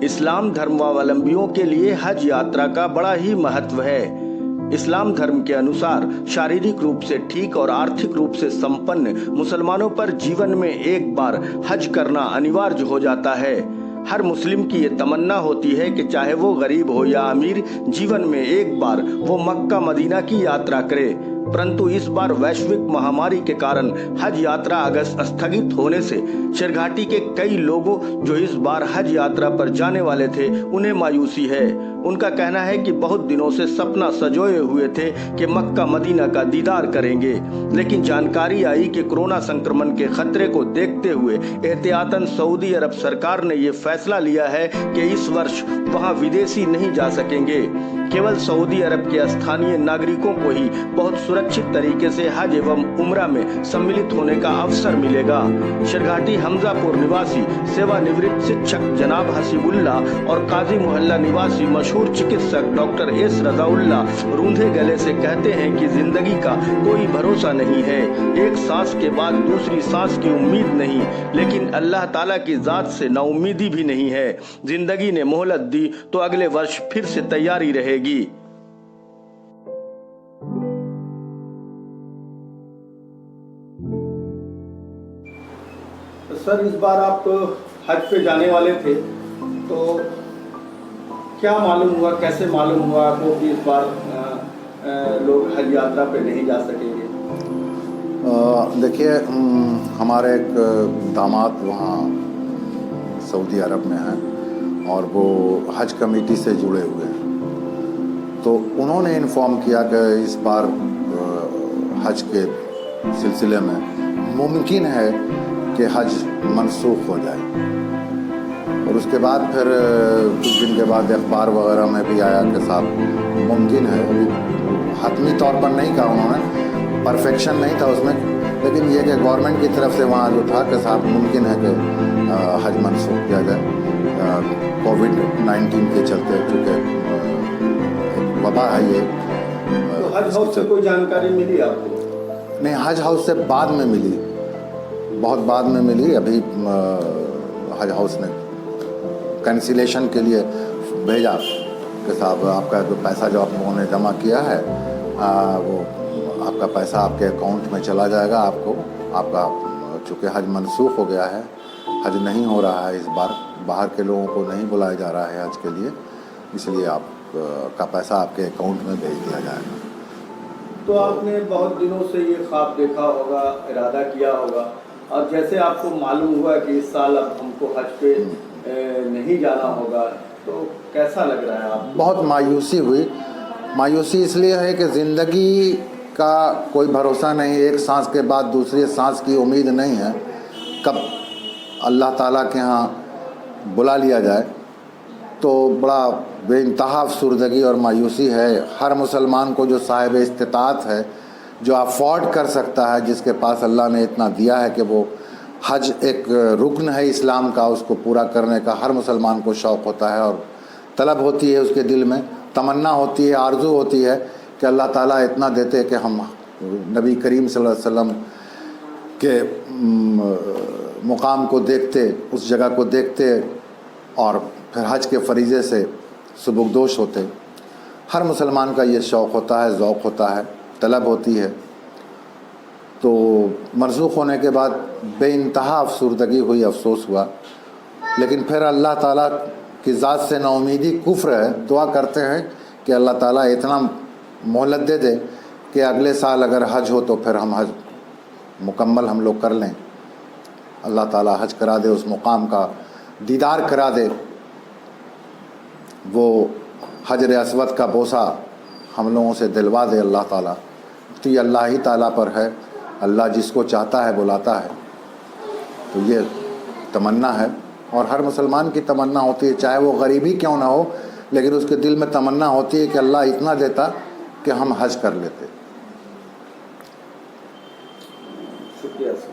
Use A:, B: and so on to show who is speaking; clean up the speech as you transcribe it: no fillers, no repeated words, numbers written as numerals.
A: اسلام دھرماولمبیوں کے لیے حج یاترا کا بڑا ہی مہتو ہے۔ اسلام دھرم کے انوسار شاریرک روپ سے ٹھیک اور آرتھک روپ سے سمپن مسلمانوں پر جیون میں ایک بار حج کرنا انیواریہ ہو جاتا ہے۔ ہر مسلم کی یہ تمنا ہوتی ہے کہ چاہے وہ غریب ہو یا امیر، جیون میں ایک بار وہ مکہ مدینہ کی یاترا کرے۔ پرنتو اس بار ویشوک مہاماری کے کارن حج یاترا استھگت ہونے سے شرگھاٹی کے کئی لوگوں جو اس بار حج یاترا پر جانے والے تھے انہیں مایوسی ہے۔ ان کا کہنا ہے کہ بہت دنوں سے سپنا سجوئے ہوئے تھے کہ مکہ مدینہ کا دیدار کریں گے، لیکن جانکاری آئی کہ کورونا سنکرمن کے خطرے کو دیکھتے ہوئے احتیاطاً سعودی عرب سرکار نے یہ فیصلہ لیا ہے کہ اس ورش وہاں ودیشی نہیں جا سکیں گے۔ کیول سعودی عرب کے استھانیہ ناگرکوں کو ہی بہت سرکشت طریقے سے حج ایوم عمرہ میں سملت ہونے کا اوسر ملے گا۔ شرگھاٹی حمزہ پور نواسی سیوا نورت شکشک جناب حسیب اللہ اور قاضی محلہ نواسی مشہور چکتسک ڈاکٹر ایس رضا اللہ روندھے گلے سے کہتے ہیں کہ زندگی کا کوئی بھروسہ نہیں ہے، ایک سانس کے بعد دوسری سانس کی امید نہیں، لیکن اللہ تعالیٰ کی ذات سے نا امیدی بھی نہیں ہے۔ زندگی نے مہلت دی تو اگلے ورش پھر سے تیاری رہے گی۔ سر، اس بار آپ حج پہ جانے والے تھے، تو کیا معلوم ہوا، کیسے معلوم ہوا آپ کو کہ اس بار لوگ حج یاترا پہ نہیں جا سکیں گے؟
B: دیکھیے، ہمارے ایک داماد وہاں سعودی عرب میں ہیں اور وہ حج کمیٹی سے جڑے ہوئے ہیں، تو انہوں نے انفارم کیا کہ اس بار حج کے سلسلے میں ممکن ہے کہ حج منسوخ ہو جائے، اور اس کے بعد پھر کچھ دن کے بعد اخبار وغیرہ میں بھی آیا کہ صاحب ممکن ہے، حتمی طور پر نہیں کہا انہوں نے، پرفیکشن نہیں تھا اس میں، لیکن یہ کہ گورنمنٹ کی طرف سے وہاں جو تھا کہ صاحب ممکن ہے کہ حج منسوخ کیا جائے کووڈ-19 کے چلتے، چونکہ وبا ہے یہ۔
A: تو حج ہاؤس سے کوئی جانکاری ملی آپ کو؟
B: نہیں، حج ہاؤس سے بعد میں ملی، بہت بعد میں ملی۔ ابھی حج ہاؤس نے کینسلیشن کے لیے بھیجا کہ صاحب آپ کا جو پیسہ جو آپ لوگوں نے جمع کیا ہے وہ آپ کا پیسہ آپ کے اکاؤنٹ میں چلا جائے گا، آپ کا چونکہ حج منسوخ ہو گیا ہے، حج نہیں ہو رہا ہے اس بار، باہر کے لوگوں کو نہیں بلایا جا رہا ہے حج کے لیے، اس لیے آپ کا پیسہ آپ کے اکاؤنٹ میں بھیج دیا جائے گا۔
A: تو آپ نے بہت دنوں سے یہ خواب دیکھا ہوگا، ارادہ کیا ہوگا، اور جیسے آپ کو معلوم ہوا کہ اس سال اب ہم کو حج پہ نہیں جانا ہوگا، تو کیسا لگ رہا ہے آپ کو؟
B: بہت مایوسی ہوئی۔ مایوسی اس لیے ہے کہ زندگی کا کوئی بھروسہ نہیں، ایک سانس کے بعد دوسری سانس کی امید نہیں ہے، کب اللہ تعالیٰ کے ہاں بلا لیا جائے، تو بڑا بے انتہا افسردگی اور مایوسی ہے۔ ہر مسلمان کو جو صاحب استطاعت ہے، جو افورڈ کر سکتا ہے، جس کے پاس اللہ نے اتنا دیا ہے کہ وہ حج ایک رکن ہے اسلام کا، اس کو پورا کرنے کا ہر مسلمان کو شوق ہوتا ہے اور طلب ہوتی ہے، اس کے دل میں تمنا ہوتی ہے، آرزو ہوتی ہے کہ اللہ تعالیٰ اتنا دیتے کہ ہم نبی کریم صلی اللہ علیہ وسلم کے مقام کو دیکھتے، اس جگہ کو دیکھتے اور پھر حج کے فریضے سے سبکدوش ہوتے۔ ہر مسلمان کا یہ شوق ہوتا ہے، ذوق ہوتا ہے، طلب ہوتی ہے۔ تو منسوخ ہونے کے بعد بے انتہا افسردگی ہوئی، افسوس ہوا، لیکن پھر اللہ تعالیٰ کی ذات سے نا امیدی کفر ہے۔ دعا کرتے ہیں کہ اللہ تعالیٰ اتنا مہلت دے دے کہ اگلے سال اگر حج ہو تو پھر ہم حج مکمل ہم لوگ کر لیں، اللہ تعالیٰ حج کرا دے، اس مقام کا دیدار کرا دے، وہ حجر اسود کا بوسہ ہم لوگوں سے دلوا دے اللہ تعالیٰ۔ تو یہ اللہ ہی تعالیٰ پر ہے، اللہ جس کو چاہتا ہے بلاتا ہے، تو یہ تمنا ہے، اور ہر مسلمان کی تمنا ہوتی ہے، چاہے وہ غریب ہی کیوں نہ ہو، لیکن اس کے دل میں تمنا ہوتی ہے کہ اللہ اتنا دیتا کہ ہم حج کر لیتے۔